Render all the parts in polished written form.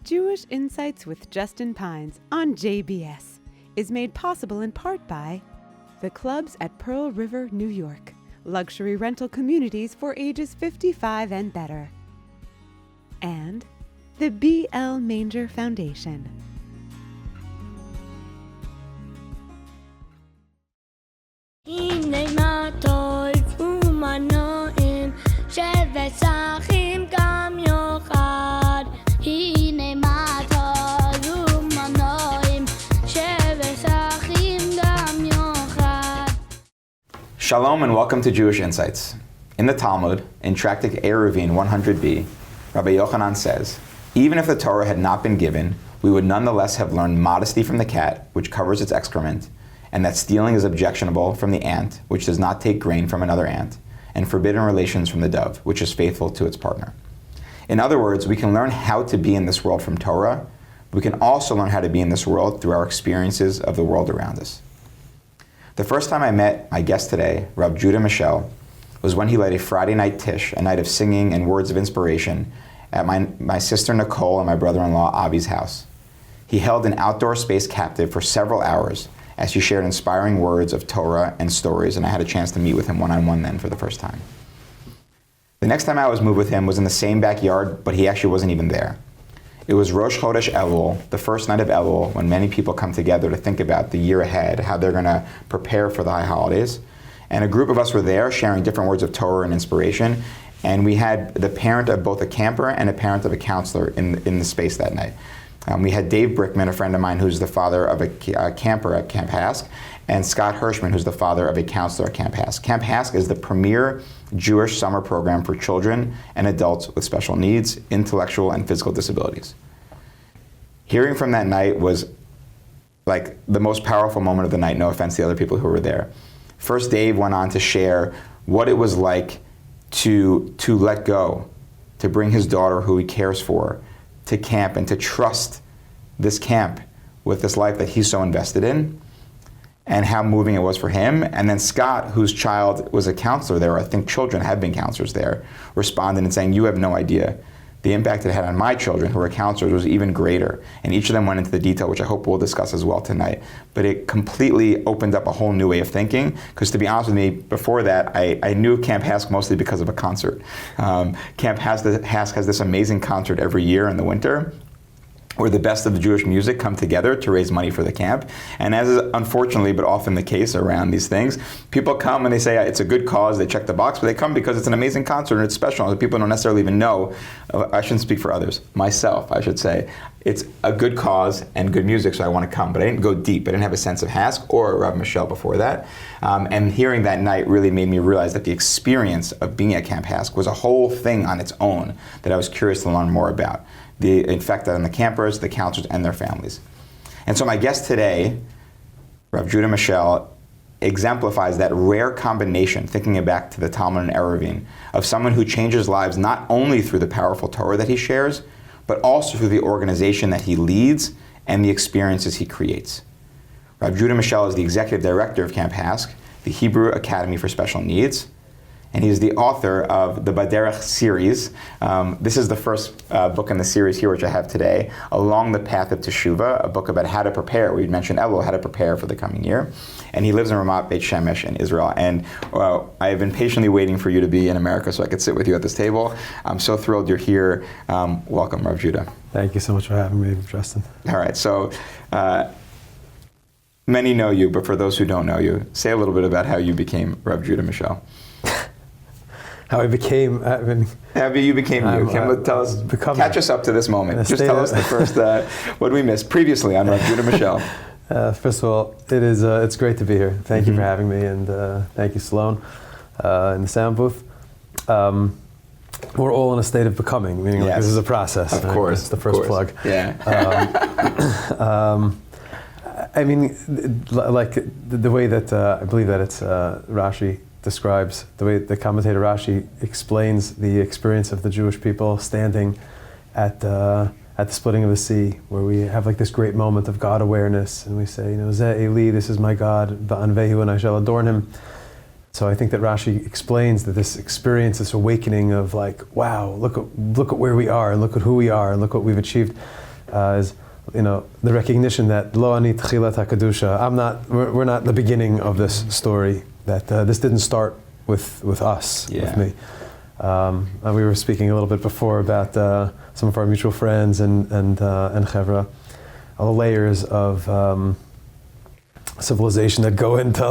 Jewish Insights with Justin Pines on JBS is made possible in part by the clubs at Pearl River, New York, luxury rental communities for ages 55 and better, and the B.L. Manger Foundation. Shalom and welcome to Jewish Insights. In the Talmud, in Tractate Eruvin 100b, Rabbi Yochanan says, even if the Torah had not been given, we would nonetheless have learned modesty from the cat, which covers its excrement, and that stealing is objectionable from the ant, which does not take grain from another ant, and forbidden relations from the dove, which is faithful to its partner. In other words, we can learn how to be in this world from Torah, but we can also learn how to be in this world through our experiences of the world around us. The first time I met my guest today, Rav Judah Mischel, was when he led a Friday night tish, a night of singing and words of inspiration, at my sister Nicole and my brother-in-law Avi's house. He held an outdoor space captive for several hours as he shared inspiring words of Torah and stories, and I had a chance to meet with him one-on-one then for the first time. The next time I was moved with him was in the same backyard, but he actually wasn't even there. It was Rosh Chodesh Elul, the first night of Elul, when many people come together to think about the year ahead, how they're going to prepare for the high holidays. And a group of us were there sharing different words of Torah and inspiration. And we had the parent of both a camper and a parent of a counselor in the space that night. We had Dave Brickman, a friend of mine who's the father of a camper at Camp HASC, and Scott Hirschman, who's the father of a counselor at Camp HASC. Camp HASC is the premier Jewish summer program for children and adults with special needs, intellectual and physical disabilities. Hearing from that night was like the most powerful moment of the night, no offense to the other people who were there. First, Dave went on to share what it was like to let go, to bring his daughter, who he cares for, to camp and to trust this camp with this life that he's so invested in, and how moving it was for him. And then Scott, whose child was a counselor there, I think children have been counselors there, responded and saying, you have no idea. The impact it had on my children, who were counselors, was even greater. And each of them went into the detail, which I hope we'll discuss as well tonight. But it completely opened up a whole new way of thinking, because to be honest with me, before that, I knew Camp HASC mostly because of a concert. Camp HASC has this amazing concert every year in the winter, where the best of the Jewish music come together to raise money for the camp. And as is unfortunately but often the case around these things, people come and they say it's a good cause, they check the box, but they come because it's an amazing concert and it's special, and people don't necessarily even know. I shouldn't speak for others, myself I should say. It's a good cause and good music, so I want to come, but I didn't go deep. I didn't have a sense of HASC or Rav Mischel before that. And hearing that night really made me realize that the experience of being at Camp HASC was a whole thing on its own that I was curious to learn more about. The effect on the campers, the counselors, and their families. And so my guest today, Rav Judah Mischel, exemplifies that rare combination, thinking back to the Talmud and Eruvin, of someone who changes lives not only through the powerful Torah that he shares, but also through the organization that he leads and the experiences he creates. Rav Judah Mischel is the executive director of Camp HASC, the Hebrew Academy for Special Needs, and he's the author of the Baderech series. This is the first book in the series here, which I have today, Along the Path of Teshuvah, a book about how to prepare. We mentioned Elul, how to prepare for the coming year. And he lives in Ramat Beit Shemesh in Israel. And I have been patiently waiting for you to be in America so I could sit with you at this table. I'm so thrilled you're here. Welcome, Rav Judah. Thank you so much for having me, Justin. All right, so many know you, but for those who don't know you, say a little bit about how you became Rav Judah Mischel. How I became, how you became you. Tell us, catch us up to this moment. Just tell us the first, what we missed previously on Rav Judah Mischel. First of all, it's great to be here. Thank you for having me, and thank you, Sloan, in the sound booth. We're all in a state of becoming, meaning like this is a process. Of course. It's the first plug. Yeah. I mean, like the way that I believe that it's Rashi describes, the way the commentator Rashi explains the experience of the Jewish people standing at the splitting of the sea, where we have like this great moment of God awareness, and we say, Zeh Eli, this is my God, Va'anvehu, and I shall adorn him. So I think that Rashi explains that this experience, this awakening of like, wow, look at where we are, and look at who we are, and look what we've achieved. is, the recognition that lo ani tchilat hakadusha. We're not the beginning of this story. That this didn't start with us, with me. We were speaking a little bit before about some of our mutual friends and Chevra, all the layers of civilization that go into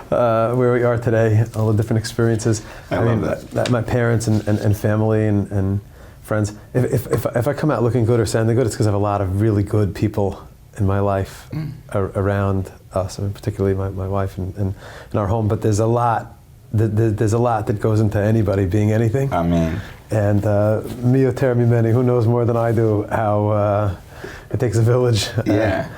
where we are today, all the different experiences. I love that. My parents and family and friends. If I come out looking good or sounding good, it's because I have a lot of really good people in my life around us, and particularly my wife and in our home. But there's a lot. There's a lot that goes into anybody being anything. Amen. And mi yoter mimeni, who knows more than I do how it takes a village. Yeah.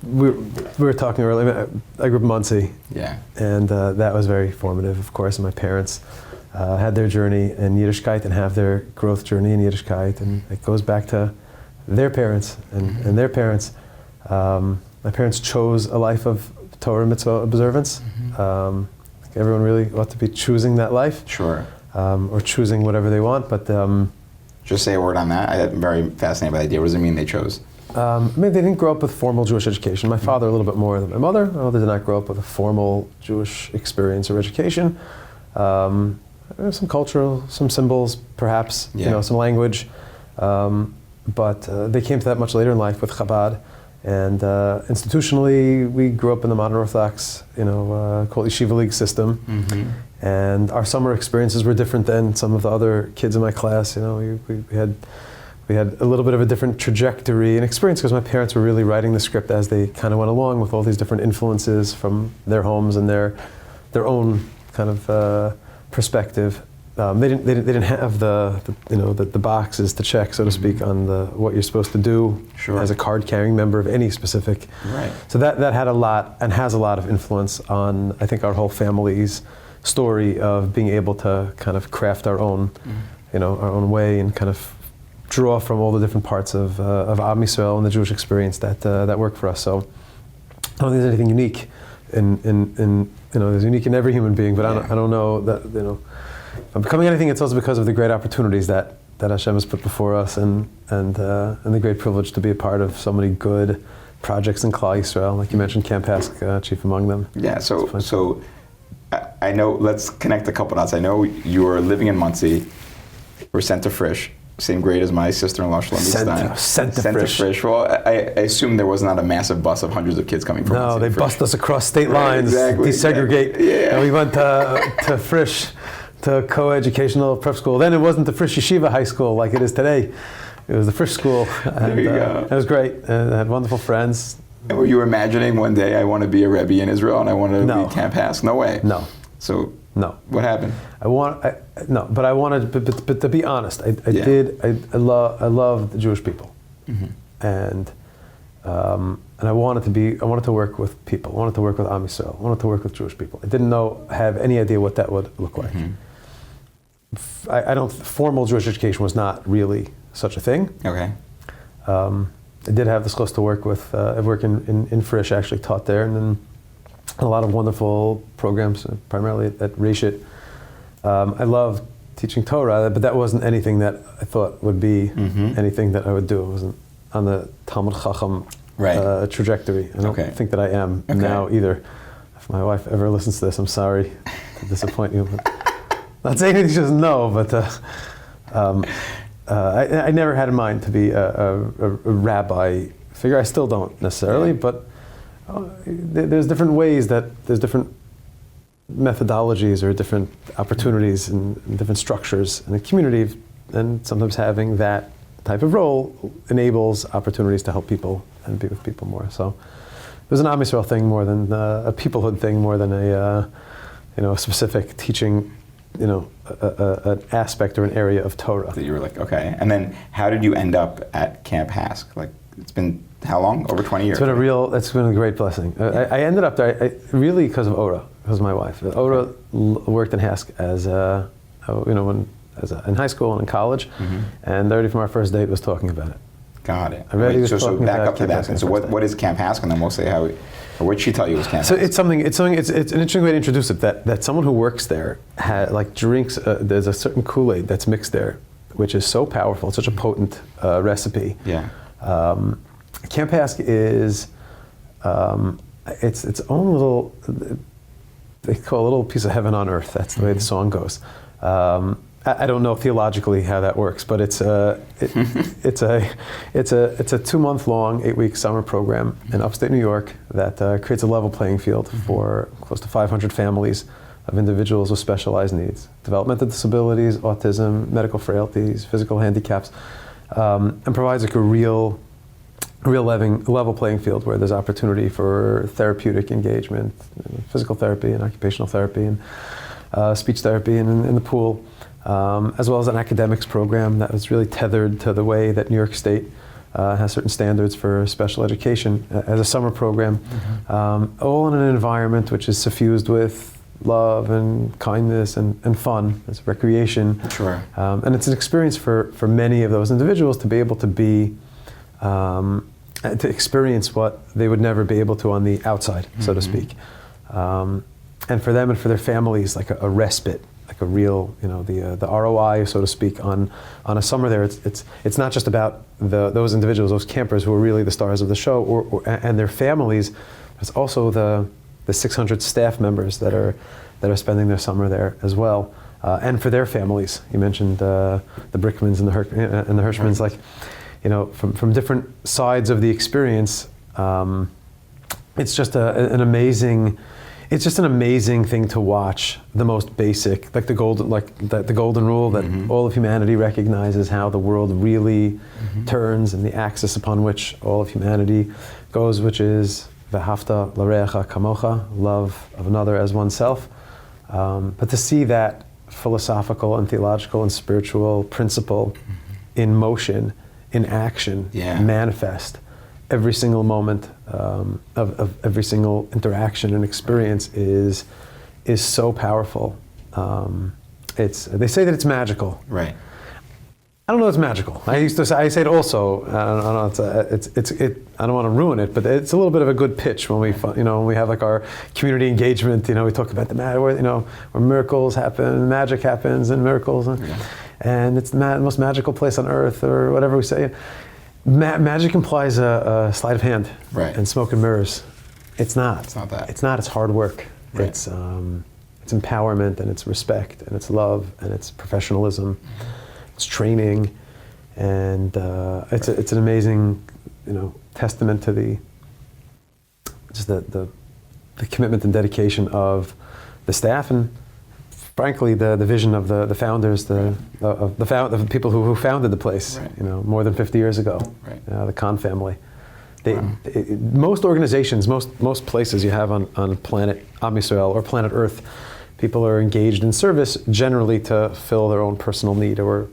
We were talking earlier. I grew up in Muncie. Yeah. And that was very formative, of course. And my parents had their journey in Yiddishkeit and have their growth journey in Yiddishkeit, and it goes back to their parents and their parents. My parents chose a life of Torah and mitzvah observance. Everyone really ought to be choosing that life. Sure. Or choosing whatever they want, but just say a word on that. I'm very fascinated by the idea. What does it mean they chose? They didn't grow up with formal Jewish education. My father a little bit more than my mother. My mother did not grow up with a formal Jewish experience or education. Some cultural, some symbols, perhaps, some language. But they came to that much later in life with Chabad. And institutionally, we grew up in the modern Orthodox, called Yeshiva League system. And our summer experiences were different than some of the other kids in my class. We had a little bit of a different trajectory and experience because my parents were really writing the script as they kind of went along with all these different influences from their homes and their own kind of perspective. They didn't have the boxes to check, so to speak, on what you're supposed to do as a card-carrying member of any specific. Right. So that had a lot and has a lot of influence on, I think, our whole family's story of being able to kind of craft our own, our own way and kind of draw from all the different parts of Am Yisrael and the Jewish experience that work for us. So I don't think there's anything unique in there's unique in every human being, but I don't know that if I'm becoming anything, it's also because of the great opportunities that Hashem has put before us and the great privilege to be a part of so many good projects in Klal Yisrael, like you mentioned, Camp HASC, chief among them. Yeah. So I know. Let's connect a couple dots. I know you were living in Muncie. Were sent to Frisch. Same grade as my sister-in-law, Shlomi Stein. Sent to Frisch. Well, I assume there was not a massive bus of hundreds of kids coming from No, they Frisch. bust us across state lines, desegregate. Yeah. And we went to Frisch, to co-educational prep school. Then it wasn't the Frisch Yeshiva High School like it is today. It was the Frisch School. There you go. It was great. I had wonderful friends. And were you imagining one day I want to be a Rebbe in Israel and I want to be Camp HASC? No way. No. So no. What happened? But I wanted, but to be honest, I love the Jewish people, and I wanted to work with people. I wanted to work with Am Yisrael. I wanted to work with Jewish people. I didn't have any idea what that would look like. Formal Jewish education was not really such a thing. Okay. I did have the chus to work with. I worked in Frisch, actually taught there, and then a lot of wonderful programs, primarily at Reshit. I loved teaching Torah, but that wasn't anything that I thought would be anything that I would do. It wasn't on the Talmud Chacham trajectory. I don't think that I am now either. If my wife ever listens to this, I'm sorry to disappoint you. But not saying anything she doesn't know, but I never had in mind to be a rabbi figure. I still don't necessarily, but there's different ways there's different methodologies or different opportunities and different structures in a community, and sometimes having that type of role enables opportunities to help people and be with people more. So it was an Am Yisrael thing more than a peoplehood thing, more than a specific teaching, an aspect or an area of Torah. That you were like, okay. And then how did you end up at Camp HASC? Like, it's been how long? Over 20 years? It's been a great blessing. I ended up there really because of Ora, because of my wife. Ora worked in HASC in high school and in college, and already from our first date was talking about it. Got it. So back up to that. So what is Camp HASC, and then we'll say how. Or what did she tell you was Camp HASC? So it's an interesting way to introduce it. That someone who works there drinks. There's a certain Kool-Aid that's mixed there. which is so powerful, such a potent recipe. Yeah. Camp HASC is its own little, they call a little piece of heaven on earth. That's the way the song goes. I don't know theologically how that works, but it's a 2-month-long, 8-week summer program in upstate New York that creates a level playing field for close to 500 families of individuals with specialized needs, developmental disabilities, autism, medical frailties, physical handicaps, and provides like a real level playing field where there's opportunity for therapeutic engagement, physical therapy and occupational therapy and speech therapy and in the pool. As well as an academics program that was really tethered to the way that New York State has certain standards for special education as a summer program, all in an environment which is suffused with love and kindness and fun as recreation. Sure. And it's an experience for many of those individuals to be able to be, to experience what they would never be able to on the outside, so to speak. And for them and for their families, like a respite, like a real, the ROI, so to speak, on a summer there. It's not just about those individuals, those campers who are really the stars of the show, and their families. It's also the 600 staff members that are spending their summer there as well, and for their families. You mentioned the Brickmans and the Hirschmans, like, from different sides of the experience. It's just an amazing. It's just an amazing thing to watch. The most basic, like the golden rule that all of humanity recognizes how the world really turns, and the axis upon which all of humanity goes, which is v'ahavta l'reacha kamocha, love of another as oneself. But to see that philosophical and theological and spiritual principle in motion, in action, manifest every single moment of every single interaction and experience is so powerful. They say that it's magical. Right. I don't know if it's magical. I say it also. I don't want to ruin it, but it's a little bit of a good pitch when we have like our community engagement. We talk about where miracles happen, magic happens, and miracles, and it's the most magical place on earth, or whatever we say. Magic implies a sleight of hand, and smoke and mirrors. It's not. It's not that. It's not. It's hard work. Right. It's empowerment, and it's respect, and it's love, and it's professionalism. It's training, and it's an amazing, testament to the commitment and dedication of the staff, and frankly the vision of the founders, the people who founded the place, more than 50 years ago, the Kahn family. Most organizations, most places you have on planet Am Yisrael or planet Earth, people are engaged in service generally to fill their own personal need, or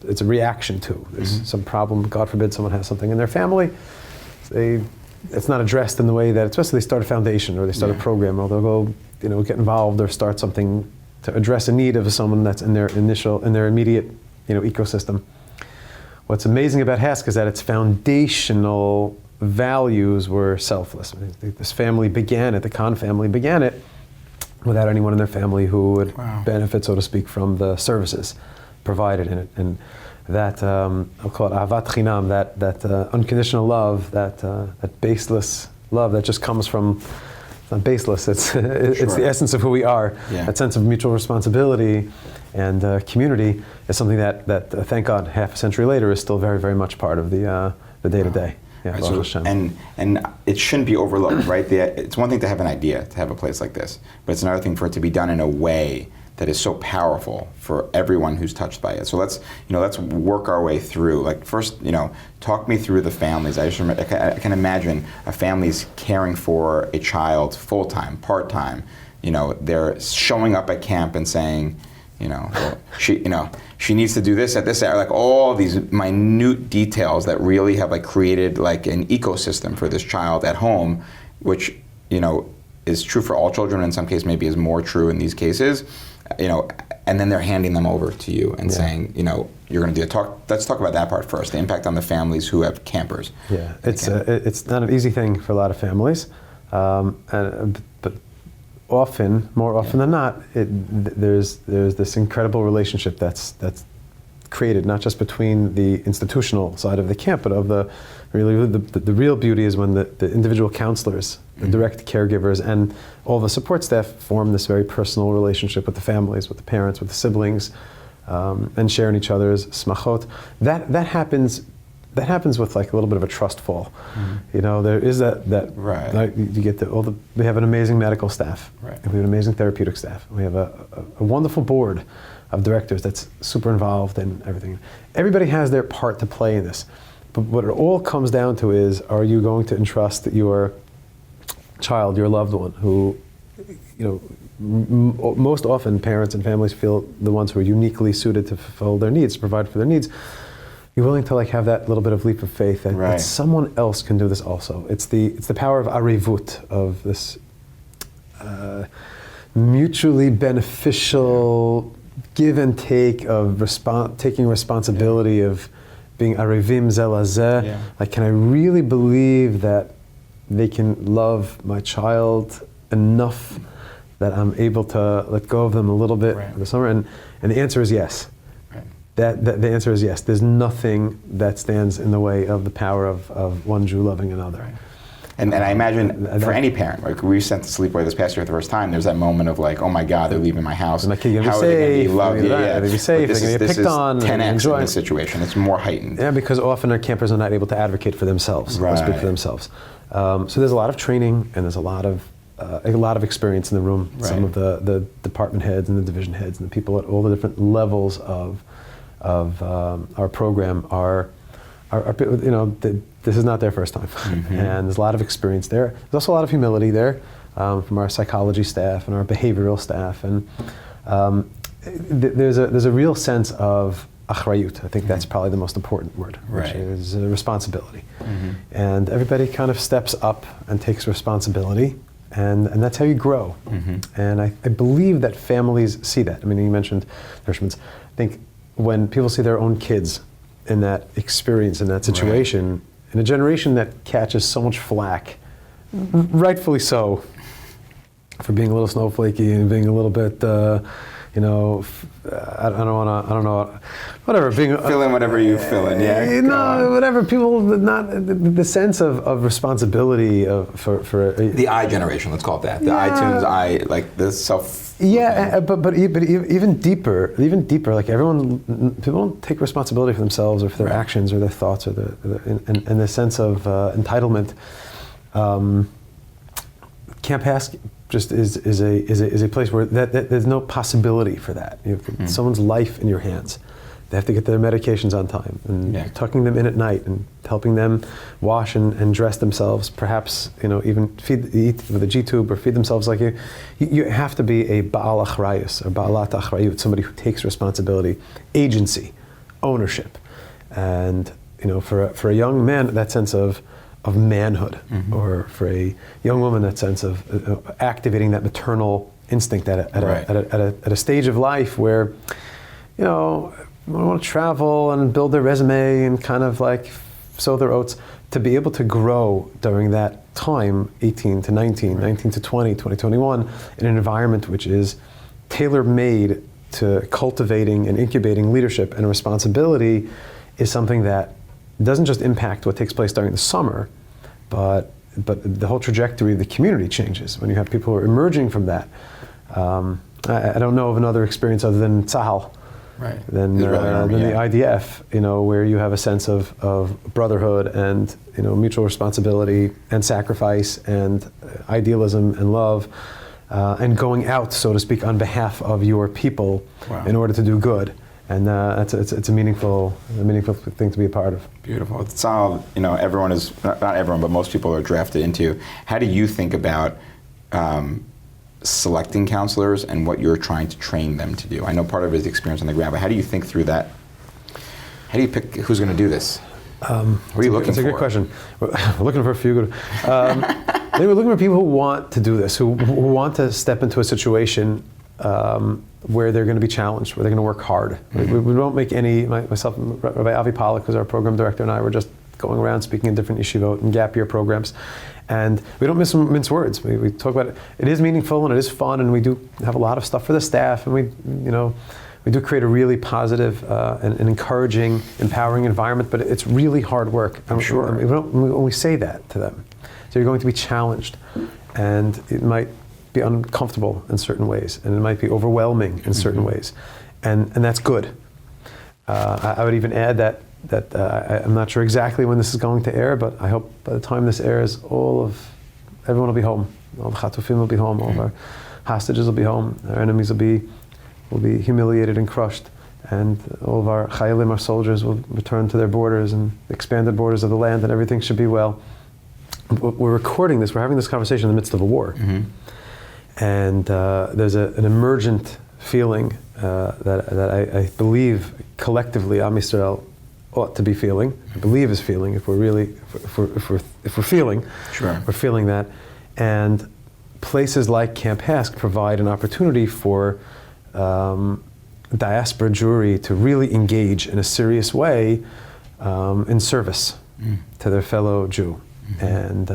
it's a reaction to. There's some problem, God forbid someone has something in their family. It's not addressed in the way that, especially they start a foundation or they start a program, or they'll go get involved or start something to address a need of someone that's in their immediate ecosystem. What's amazing about HASC is that its foundational values were selfless. This family began it, the Kahn family began it, without anyone in their family who would benefit, so to speak, from the services provided in it. And that, I'll call it ahavat chinam, that unconditional love, that baseless love that just comes from, it's not baseless, it's the essence of who we are. That sense of mutual responsibility and community is something that thank God, half a century later, is still very, very much part of the day-to-day. Yeah, and it shouldn't be overlooked, right? It's one thing to have an idea, to have a place like this, but it's another thing for it to be done in a way that is so powerful for everyone who's touched by it. So let's work our way through. Like first, talk me through the families. I can imagine a family's caring for a child full-time, part-time. They're showing up at camp and saying, she needs to do this at this hour, like all these minute details that really have created an ecosystem for this child at home, which is true for all children. In some cases, maybe is more true in these cases. And then they're handing them over to you and saying, you're going to do a talk. Let's talk about that part first. The impact on the families who have campers. Yeah, it's not an easy thing for a lot of families, but more often than not, there's this incredible relationship that's created, not just between the institutional side of the camp, but of the real beauty is when the individual counselors, the direct caregivers, and all the support staff form this very personal relationship with the families, with the parents, with the siblings, and sharing each other's smachot. That happens with like a little bit of a trust fall. You know, there is that right. like, you get we have an amazing medical staff. Right. We have an amazing therapeutic staff. We have a wonderful board of directors that's super involved in everything. Everybody has their part to play in this. But what it all comes down to is, are you going to entrust your child, your loved one, who, you know, most often parents and families feel the ones who are uniquely suited to fulfill their needs, to provide for their needs. You're willing to like have that little bit of leap of faith that, that someone else can do this also. It's the power of arivut, of this mutually beneficial give and take of taking responsibility of being arivim zelazeh. Yeah. Like, can I really believe that they can love my child enough that I'm able to let go of them a little bit for the summer? And the answer is yes. That the answer is yes. There's nothing that stands in the way of the power of one Jew loving another. Right. And I imagine for any parent, like we sent to sleepaway this past year for the first time, there's that moment of like, oh my God, they're leaving my house. My kid gonna How be are they safe? going to be loved? They're going to be safe. They're going to get picked on. This is 10x in this situation. It's more heightened. Yeah, because often our campers are not able to advocate for themselves, or speak for themselves. So there's a lot of training, and there's a lot of experience in the room. Right. Some of the department heads and the division heads and the people at all the different levels of our program are you know, this is not their first time. And there's a lot of experience there. There's also a lot of humility there from our psychology staff and our behavioral staff. And there's a real sense of achrayut. I think that's probably the most important word, which is responsibility. And everybody kind of steps up and takes responsibility. And that's how you grow. And I believe that families see that. I mean, you mentioned Hirschman's. I think when people see their own kids in that experience, in that situation, in a generation that catches so much flack, rightfully so, for being a little snowflakey and being a little bit, you know, I don't know, whatever. Fill in whatever you fill in, whatever. People, not the sense of responsibility for the I generation. Let's call it that. The iTunes I, like the self. Yeah, but even deeper. Like people don't take responsibility for themselves or for their actions or their thoughts or and the sense of entitlement. Camp HASC just is a place where there's no possibility for that. You have someone's life in your hands. They have to get their medications on time, and tucking them in at night and helping them wash and dress themselves. Perhaps, you know, even eat with a G-tube or feed themselves like you. You have to be a Baal Achrayus or Baalat Achrayut, somebody who takes responsibility, agency, ownership, and you know, for a young man, that sense of manhood, or for a young woman, that sense of activating that maternal instinct at a stage of life where, you know, they want to travel and build their resume and kind of like sow their oats, to be able to grow during that time, 18 to 19, 19 to 20, 20 to 21, in an environment which is tailor-made to cultivating and incubating leadership and responsibility, is something that doesn't just impact what takes place during the summer, but the whole trajectory of the community changes when you have people who are emerging from that. I don't know of another experience other than Tzahal, than the IDF, you know, where you have a sense of brotherhood and, you know, mutual responsibility and sacrifice and idealism and love, and going out, so to speak, on behalf of your people in order to do good. And it's a meaningful thing to be a part of. Beautiful. It's all, you know, everyone is, not everyone, but most people are drafted into. How do you think about selecting counselors and what you're trying to train them to do? I know part of it is experience on the ground, but how do you think through that? How do you pick who's going to do this? What are you looking for? That's a good question. We're looking for a few good. We're looking for people who want to do this, who want to step into a situation where they're going to be challenged, where they're going to work hard. We don't make any, myself and Rabbi Avi Pollack, who's our program director, and I were just going around speaking in different yeshivot and gap year programs. And we don't mince words. We talk about it. It is meaningful and it is fun, and we do have a lot of stuff for the staff, and we We do create a really positive and encouraging, empowering environment, but it's really hard work. I'm sure. When we say that to them, so you're going to be challenged, and it might be uncomfortable in certain ways, and it might be overwhelming in certain ways, and that's good. I would even add that I'm not sure exactly when this is going to air, but I hope by the time this airs, everyone will be home. All the Chatufim will be home. All of our hostages will be home. Our enemies will be humiliated and crushed, and all of our Chayalim, our soldiers, will return to their borders and expanded borders of the land, and everything should be well. We're recording this. We're having this conversation in the midst of a war, and there's an emergent feeling that I believe collectively Am Yisrael ought to be feeling. I believe is feeling. If we're feeling, sure, we're feeling that, and places like Camp HASC provide an opportunity for diaspora Jewry to really engage in a serious way in service to their fellow Jew, and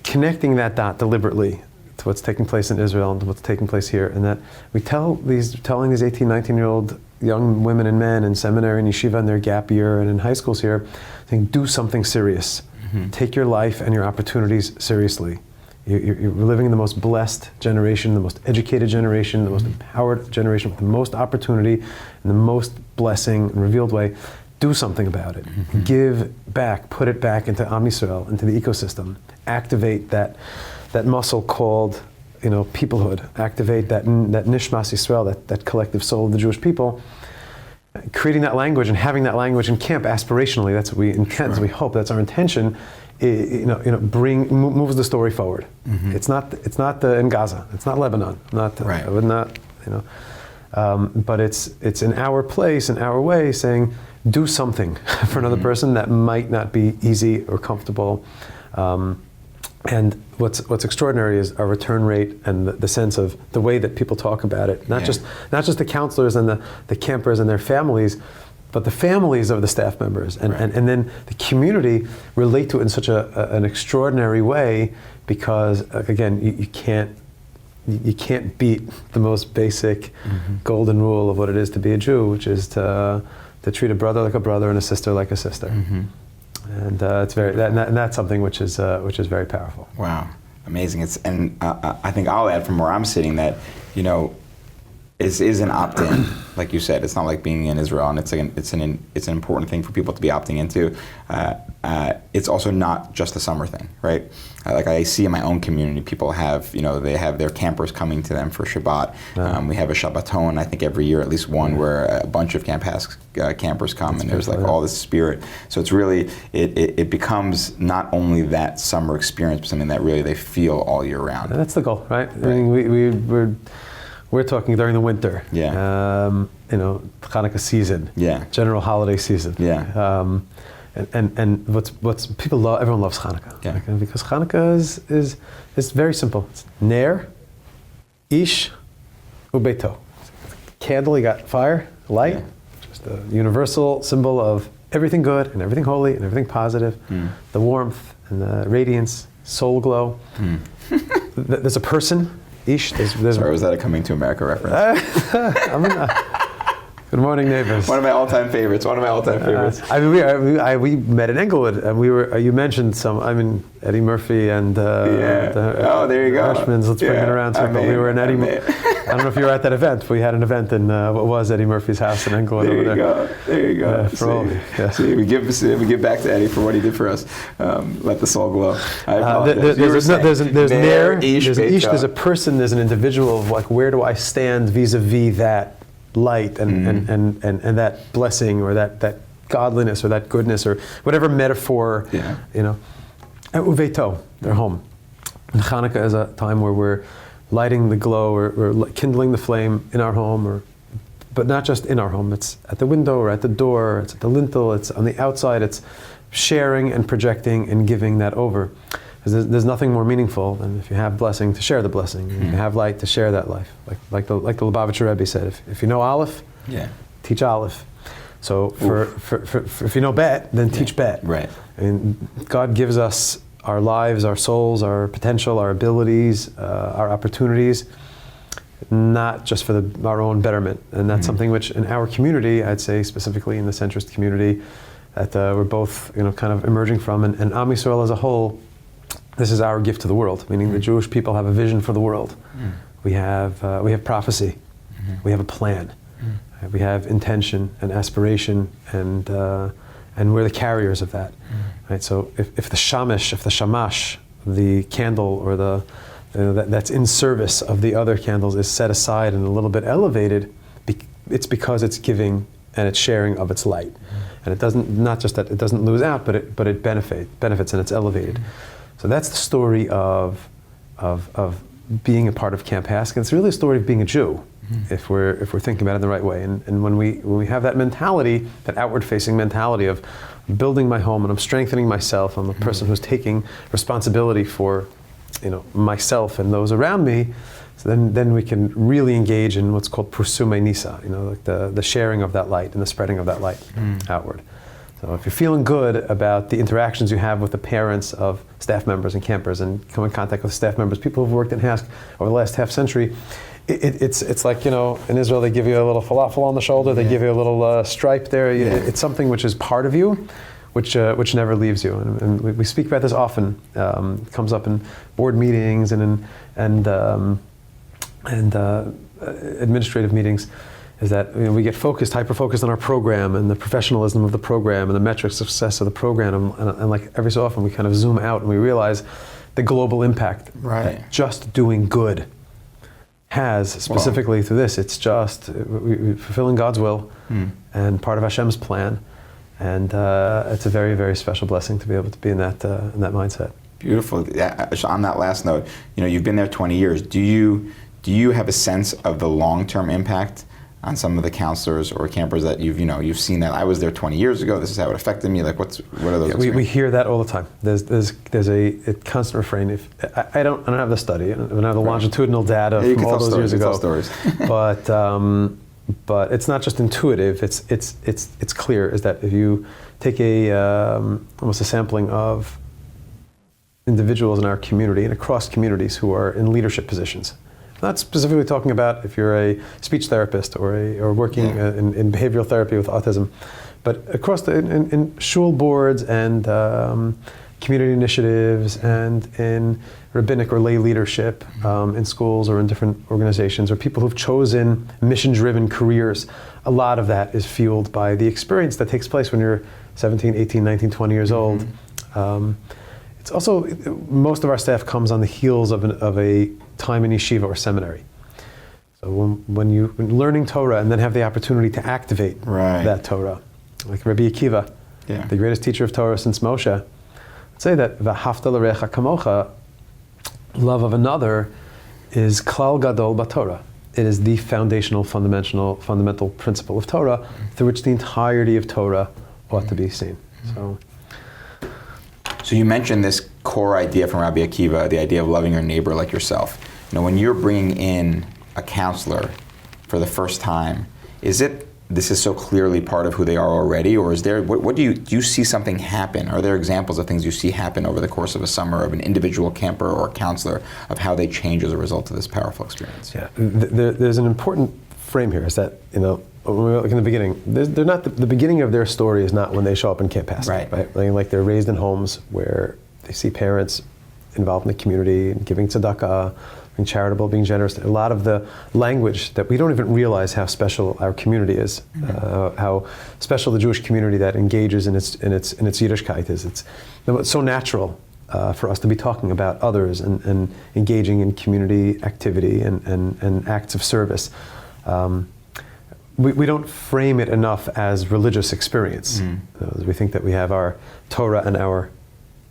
connecting that dot deliberately to what's taking place in Israel and to what's taking place here, and that we telling these 18, 19-year-old young women and men in seminary and yeshiva and their gap year and in high schools here, saying, do something serious. Take your life and your opportunities seriously. You're living in the most blessed generation, the most educated generation, the most empowered generation with the most opportunity and the most blessing and revealed way. Do something about it. Give back, put it back into Am Yisrael, into the ecosystem. Activate that muscle called, peoplehood. Activate that Nishmas Yisrael, that collective soul of the Jewish people. Creating that language and having that language in camp aspirationally, that's what we intend, that's what we hope, that's our intention. Moves the story forward. It's not in Gaza. It's not Lebanon. I would not, but it's in our place, in our way, saying do something for another person that might not be easy or comfortable. And what's extraordinary is our return rate and the sense of the way that people talk about it. Not just the counselors and the campers and their families, but the families of the staff members and then the community relate to it in such an extraordinary way, because again, you can't beat the most basic golden rule of what it is to be a Jew, which is to treat a brother like a brother and a sister like a sister. And it's that's something which is very powerful. Wow, amazing! I think I'll add from where I'm sitting that is an opt-in, like you said. It's not like being in Israel, and it's an important thing for people to be opting into. It's also not just a summer thing, right? Like I see in my own community, people have they have their campers coming to them for Shabbat. We have a Shabbaton, I think every year, at least one, where a bunch of Camp HASC campers come, and there's like all this spirit. So it's really it becomes not only that summer experience, but something that really they feel all year round. And that's the goal, right? I mean, we're talking during the winter, Chanukah season, general holiday season, and what's people love. Everyone loves Chanukah, because Chanukah is very simple. It's Ner, Ish, Ubeito. Candle, you got fire, light, just a universal symbol of everything good and everything holy and everything positive, the warmth and the radiance, soul glow. There's a person. Ish, Sorry, was that a Coming to America reference? Good morning, neighbors. One of my all-time favorites. I mean, we met in Englewood, and we were. You mentioned Eddie Murphy and there you go. Ashman's. Let's bring it around. But we were in Eddie. I don't know if you were at that event. But we had an event in what was Eddie Murphy's house in Englewood over there. There you go. See, we give back to Eddie for what he did for us. Let the soul glow. There's Ner, there's Ish, there's a person, there's an individual of like, where do I stand vis-a-vis that light and that blessing or that godliness or that goodness or whatever metaphor, Uveito, they're home. And Chanukah is a time where we're lighting the glow or we're kindling the flame in our home, but not just in our home. It's at the window or at the door, it's at the lintel, it's on the outside, it's sharing and projecting and giving that over. There's nothing more meaningful than if you have blessing to share the blessing, if you have light to share that life. Like the Lubavitcher Rebbe said, if you know Aleph, teach Aleph. So if you know Bet, then teach Bet. Right. And God gives us our lives, our souls, our potential, our abilities, our opportunities not just for our own betterment. And that's something which in our community, I'd say specifically in the centrist community, that we're both kind of emerging from. And Am Yisrael as a whole, this is our gift to the world, meaning the Jewish people have a vision for the world. We have prophecy. We have a plan. We have intention and aspiration, and we're the carriers of that. Right? So if the shamash, the candle, or that's in service of the other candles is set aside and a little bit elevated, it's because it's giving and it's sharing of its light. And it doesn't, not just that it doesn't lose out, but it benefits and it's elevated. So that's the story of being a part of Camp HASC. And it's really a story of being a Jew, if we're thinking about it in the right way. And when we have that mentality, that outward-facing mentality of building my home and I'm strengthening myself, I'm a person who's taking responsibility for myself and those around me, so then we can really engage in what's called pursume nisa, like the sharing of that light and the spreading of that light outward. So if you're feeling good about the interactions you have with the parents of staff members and campers, and come in contact with staff members, people who've worked in HASC over the last half century, it's like, in Israel they give you a little falafel on the shoulder, they give you a little stripe there. It's something which is part of you, which never leaves you. And we speak about this often. It comes up in board meetings and administrative meetings, is that we get hyper-focused on our program and the professionalism of the program and the metrics of success of the program, and like every so often we kind of zoom out and we realize the global impact that just doing good has, specifically through this. It's just we're fulfilling God's will and part of Hashem's plan, and it's a very, very special blessing to be able to be in that mindset. Beautiful. Yeah, on that last note, you've been there 20 years. Do you have a sense of the long-term impact on some of the counselors or campers that you've seen that I was there 20 years ago, this is how it affected me? Like what are those? We hear that all the time. There's a constant refrain. If I don't have the study, I don't have the longitudinal data from all those years ago. But it's not just intuitive. It's clear. Is that if you take almost a sampling of individuals in our community and across communities who are in leadership positions. Not specifically talking about if you're a speech therapist or working in behavioral therapy with autism, but across in shul boards and community initiatives and in rabbinic or lay leadership in schools or in different organizations, or people who've chosen mission-driven careers. A lot of that is fueled by the experience that takes place when you're 17, 18, 19, 20 years old. It's also, most of our staff comes on the heels of a time in yeshiva or seminary. So when you're learning Torah and then have the opportunity to activate that Torah, like Rabbi Akiva, the greatest teacher of Torah since Moshe, I'd say that v'ahavta l'recha kamocha, love of another, is klal gadol b'Torah. It is the foundational, fundamental principle of Torah through which the entirety of Torah ought to be seen. So you mentioned this core idea from Rabbi Akiva, the idea of loving your neighbor like yourself. When you're bringing in a counselor for the first time, this is so clearly part of who they are already, or is there, what do you see something happen? Are there examples of things you see happen over the course of a summer of an individual camper or a counselor, of how they change as a result of this powerful experience? Yeah, there's an important frame here, is that, when we look in the beginning, they're not the beginning of their story is not when they show up in Camp HASC, right? Like they're raised in homes where they see parents involved in the community and giving tzedakah, being charitable, being generous. A lot of the language that we don't even realize how special our community is, how special the Jewish community that engages in its Yiddishkeit is. It's so natural for us to be talking about others and engaging in community activity and acts of service. We don't frame it enough as religious experience. We think that we have our Torah and our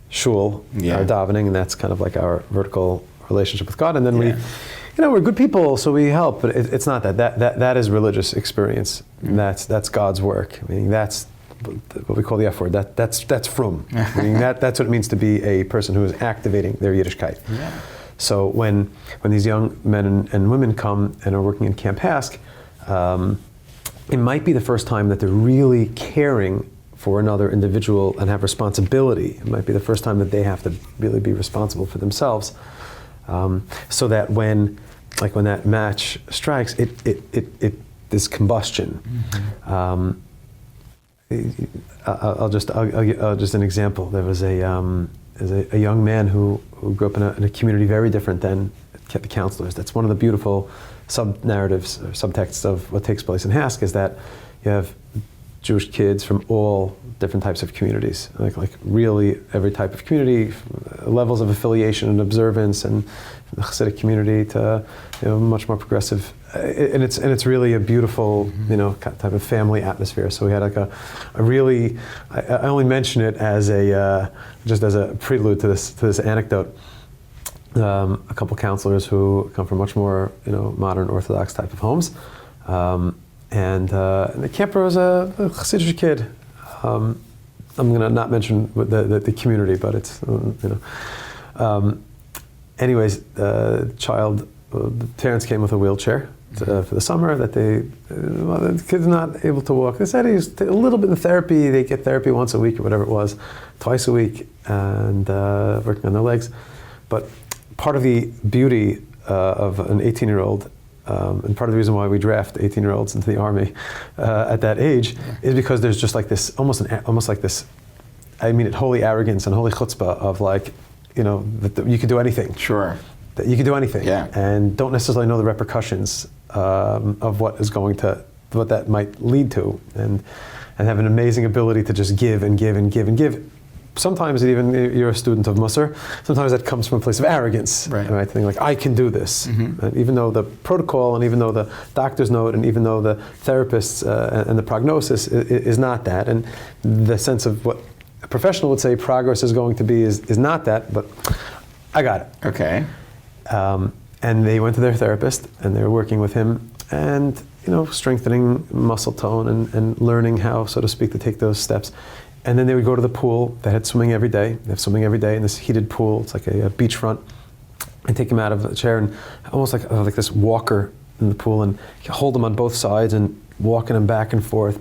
shul, our davening, and that's kind of like our vertical relationship with God. And then we're good people, so we help. But it's not that. That is religious experience. That's God's work. I mean, that's what we call the F word. That's frum. I mean, that's what it means to be a person who is activating their Yiddishkeit. So when these young men and women come and are working in Camp HASC, it might be the first time that they're really caring for another individual and have responsibility. It might be the first time that they have to really be responsible for themselves. So that when like when that match strikes, there's combustion. I'll just an example. There was a young man who grew up in a community very different than the counselors. That's one of the beautiful sub-narratives or subtexts of what takes place in HASC, is that you have Jewish kids from all different types of communities, like really every type of community, levels of affiliation and observance, and the Hasidic community to much more progressive, and it's really a beautiful type of family atmosphere. So we had like a really, I only mention it as just as a prelude to this anecdote. A couple counselors who come from much more modern Orthodox type of homes. And the camper was a Hasidic kid. I'm going to not mention the community, but it's anyways, the parents came with a wheelchair for the summer. That the kid's not able to walk. They said he's a little bit in therapy. They get therapy once a week or whatever it was, twice a week, and working on their legs. But part of the beauty of an 18-year-old. And part of the reason why we draft 18-year-olds into the army at that age is because there's just like this, almost like this, I mean it, holy arrogance and holy chutzpah of like, that you could do anything. Sure. That you could do anything. Yeah. And don't necessarily know the repercussions of what that might lead to, and have an amazing ability to just give and give and give and give. Sometimes even you're a student of Musar, sometimes that comes from a place of arrogance. Right? Think like, I can do this. And even though the protocol, and even though the doctor's note, and even though the therapists and the prognosis is not that, and the sense of what a professional would say progress is going to be is not that, but I got it. Okay. And they went to their therapist, and they were working with him, and strengthening muscle tone and learning how, so to speak, to take those steps. And then they would go to the pool. They had swimming every day. They have swimming every day in this heated pool. It's like a beachfront. And take him out of the chair, and almost like this walker in the pool, and hold him on both sides and walking him back and forth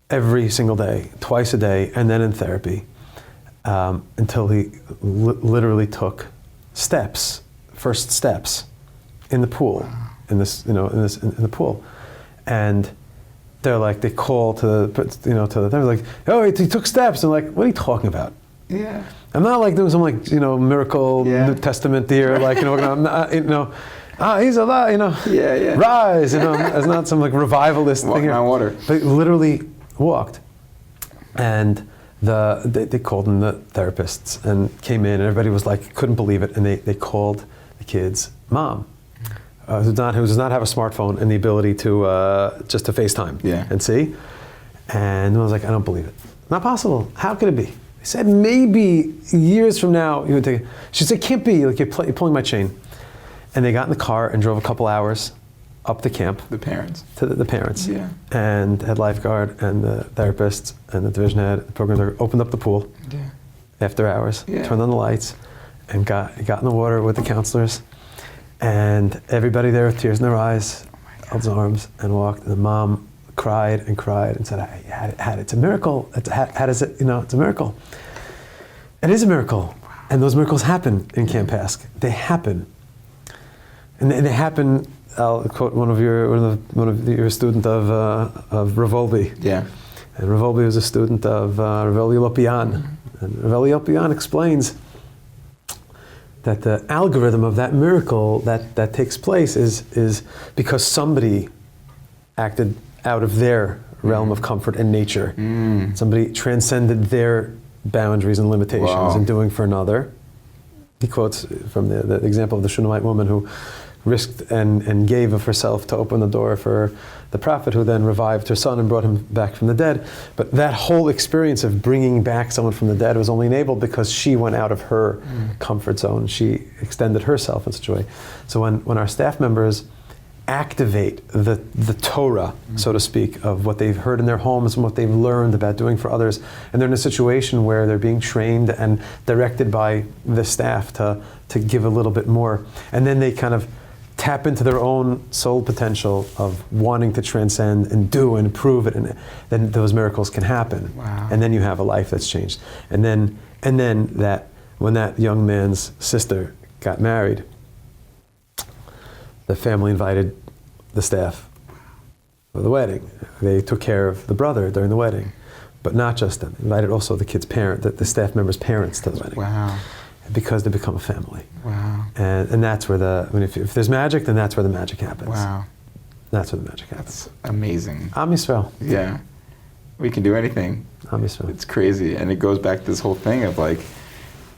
every single day, twice a day, and then in therapy, until he literally took first steps in the pool, in the pool, and. They call to they're like, oh, he took steps. I'm like, what are you talking about? Yeah. I'm not like doing some miracle New Testament here, I'm not, he's alive, Yeah. rise, it's not some revivalist walking thing. on water. They literally walked, and they called in the therapists and came in, and everybody was like, couldn't believe it, and they called the kid's mom. Who does not have a smartphone and the ability to just to FaceTime and see. And I was like, I don't believe it. Not possible. How could it be? They said maybe years from now you would take it. She said, can't be. Like you're pulling my chain. And they got in the car and drove a couple hours up to camp. The parents. To the parents. Yeah. And had lifeguard and the therapist and the division head, the program director, opened up the pool after hours, turned on the lights, and got in the water with the counselors. And everybody there with tears in their eyes, held his arms and walked. And the mom cried and said, I had it. It's a miracle. How does it, it's a miracle. It is a miracle. And those miracles happen in Camp HASC. They happen. And they happen, I'll quote one of your student of Rav Olby. Yeah. And Rav Olby was a student of Rav Eli Lopian. And Rav Eli Lopian explains that the algorithm of that miracle that takes place is because somebody acted out of their realm of comfort and nature. Somebody transcended their boundaries and limitations in doing for another. He quotes from the example of the Shunammite woman who risked and gave of herself to open the door for the prophet, who then revived her son and brought him back from the dead. But that whole experience of bringing back someone from the dead was only enabled because she went out of her comfort zone. She extended herself in such a way. So when our staff members activate the Torah, so to speak, of what they've heard in their homes and what they've learned about doing for others, and they're in a situation where they're being trained and directed by the staff to give a little bit more, and then they kind of tap into their own soul potential of wanting to transcend and do and prove it, and then those miracles can happen. Wow. And then you have a life that's changed. And then that when that young man's sister got married, The family invited the staff for the wedding. They took care of the brother during the wedding, but not just them. Invited also the kid's parent, the staff members' parents to the wedding. Wow. Because they become a family. Wow. And that's where if there's magic, then that's where the magic happens. Wow. That's where the magic happens. That's amazing. Am Yisrael. Yeah. We can do anything. Am Yisrael. It's crazy. And it goes back to this whole thing of like,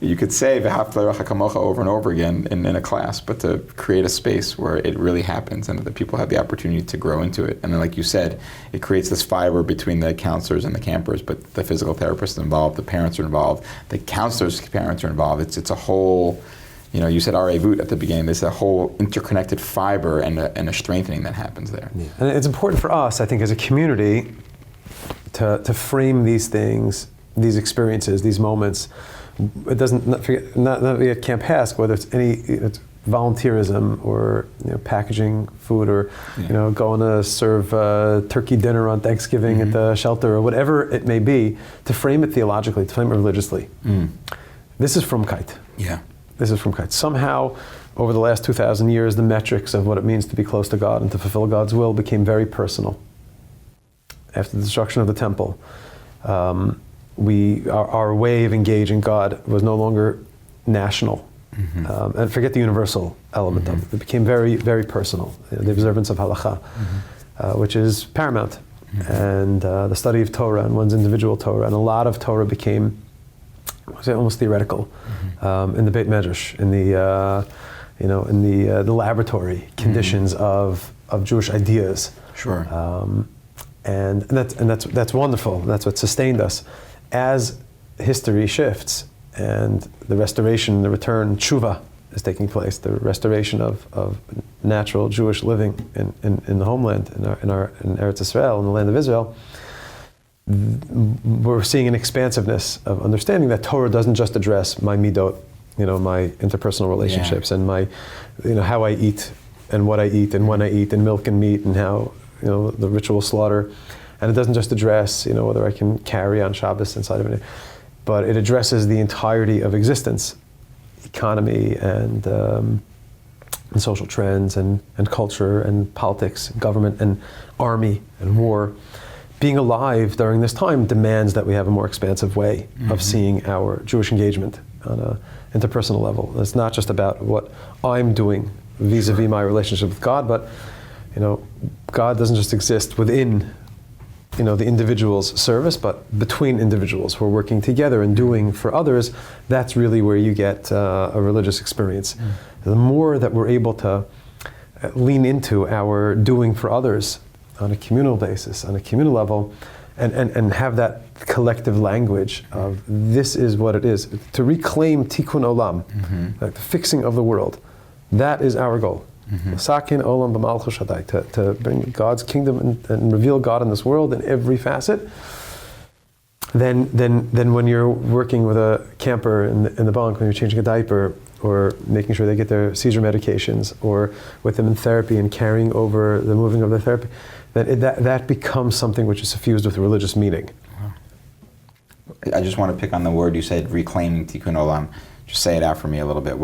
you could say v'ahavta l'recha kamocha over and over again in a class, but to create a space where it really happens and that people have the opportunity to grow into it. And then, like you said, it creates this fiber between the counselors and the campers, but the physical therapist is involved, the parents are involved, the counselors' parents are involved. It's a whole, you said arevut at the beginning, there's a whole interconnected fiber and a strengthening that happens there. Yeah. And it's important for us, I think, as a community to frame these things, these experiences, these moments. It doesn't, not at Camp HASC, whether it's it's volunteerism or packaging food or going to serve turkey dinner on Thanksgiving at the shelter or whatever it may be, to frame it theologically, to frame it religiously. This is frumkeit. Yeah. This is frumkeit. Somehow, over the last 2,000 years, the metrics of what it means to be close to God and to fulfill God's will became very personal. After the destruction of the temple, our way of engaging God was no longer national, and forget the universal element of it. It became very, very personal. The observance of halakha, which is paramount, and the study of Torah and one's individual Torah, and a lot of Torah became, almost theoretical, in the Beit Medrash, in the laboratory conditions of Jewish ideas. Sure. And that's wonderful. That's what sustained us. As history shifts and the restoration, the return, tshuva is taking place, the restoration of natural Jewish living in the homeland, in Eretz Israel, in the land of Israel, we're seeing an expansiveness of understanding that Torah doesn't just address my midot, my interpersonal relationships and my, how I eat and what I eat and when I eat and milk and meat and how, the ritual slaughter. And it doesn't just address, whether I can carry on Shabbos inside of it, but it addresses the entirety of existence, economy and social trends and culture and politics, government and army and war. Being alive during this time demands that we have a more expansive way of seeing our Jewish engagement on an interpersonal level. It's not just about what I'm doing vis-a-vis my relationship with God, but God doesn't just exist within the individual's service, but between individuals who are working together and doing for others. That's really where you get a religious experience. The more that we're able to lean into our doing for others on a communal basis, on a communal level, and have that collective language of this is what it is, to reclaim tikkun olam, like the fixing of the world, that is our goal. Sakin olam b'malchus Shaddai, to bring God's kingdom and reveal God in this world in every facet. Then when you're working with a camper in the bunk, when you're changing a diaper, or making sure they get their seizure medications, or with them in therapy and carrying over the moving of their therapy, that becomes something which is suffused with religious meaning. Wow. I just want to pick on the word you said, reclaiming tikkun olam. Just say it out for me a little bit.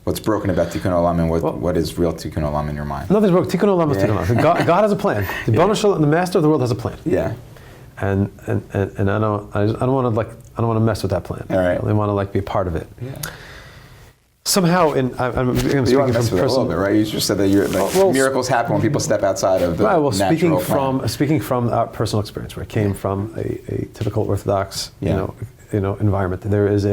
What's broken about tikkun olam, and what is real tikkun olam in your mind? Nothing's broken. Tikkun olam is tikkun olam. God has a plan. The master of the world has a plan. Yeah. And I don't want to mess with that plan. All right. I want to be a part of it. Yeah. Somehow, I'm you want to mess with it a little bit, right? You just said that miracles happen when people step outside of the natural plan. Speaking from our personal experience, where I came from a typical Orthodox, environment. There's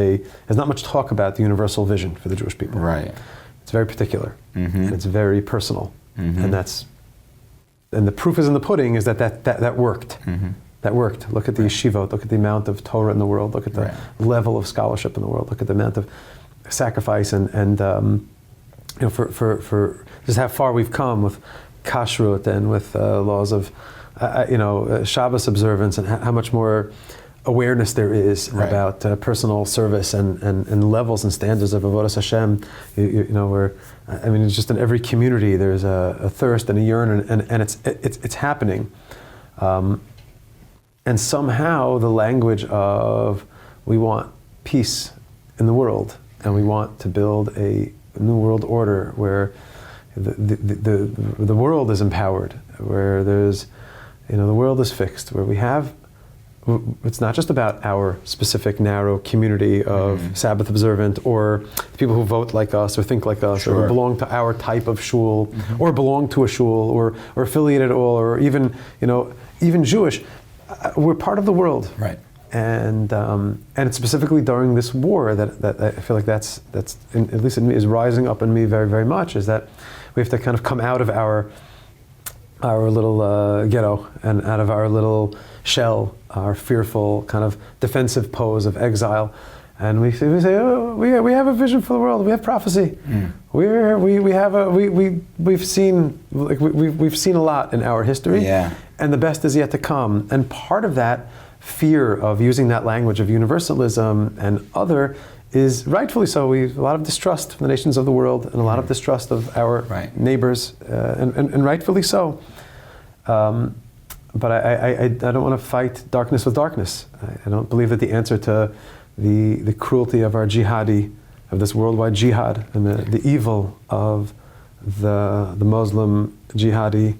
not much talk about the universal vision for the Jewish people. Right. It's very particular, and it's very personal, and the proof is in the pudding. Is that worked? That worked. Look at the yeshivot. Look at the amount of Torah in the world. Look at the level of scholarship in the world. Look at the amount of sacrifice and for just how far we've come with kashrut and with laws of Shabbos observance, and how much more awareness there is about personal service and levels and standards of avodas Hashem. It's just in every community there's a thirst and a yearn, and it's happening. And somehow the language of we want peace in the world, and we want to build a new world order where the world is empowered, where there's, the world is fixed, where we have, it's not just about our specific narrow community of Sabbath observant or people who vote like us or think like us or belong to our type of shul or belong to a shul or affiliated at all or even Jewish. We're part of the world. Right. And it's specifically during this war that I feel like that's at least in me, is rising up in me very, very much, is that we have to kind of come out of our little ghetto and out of our little shell, our fearful kind of defensive pose of exile, and we say, oh, we have a vision for the world. We have prophecy. We've seen a lot in our history, and the best is yet to come. And part of that fear of using that language of universalism and other is rightfully so. We've a lot of distrust from the nations of the world and a lot of distrust of our neighbors, and rightfully so. But I don't want to fight darkness with darkness. I don't believe that the answer to the cruelty of our jihadi, of this worldwide jihad, and the evil of the Muslim jihadi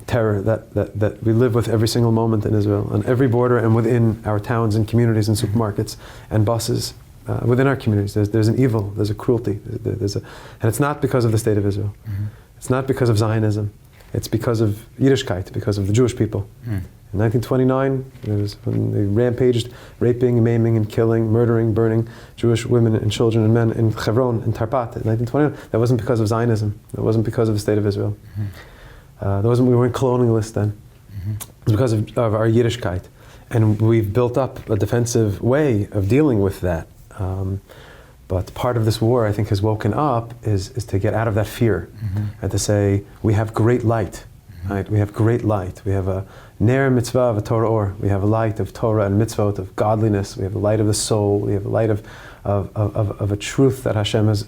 terror that we live with every single moment in Israel, on every border and within our towns and communities and supermarkets and buses, within our communities. There's an evil, there's a cruelty, and it's not because of the state of Israel. It's not because of Zionism. It's because of Yiddishkeit, because of the Jewish people. In 1929, it was when they rampaged, raping, maiming, and killing, murdering, burning Jewish women and children and men in Hebron, in Tarpat, in 1929. That wasn't because of Zionism. That wasn't because of the state of Israel. We weren't colonialists then. It was because of our Yiddishkeit. And we've built up a defensive way of dealing with that. But part of this war, I think, has woken up is to get out of that fear and to say, we have great light, right? We have great light. We have a ner mitzvah of a Torah or. We have a light of Torah and mitzvot, of godliness. We have the light of the soul. We have the light of a truth that Hashem has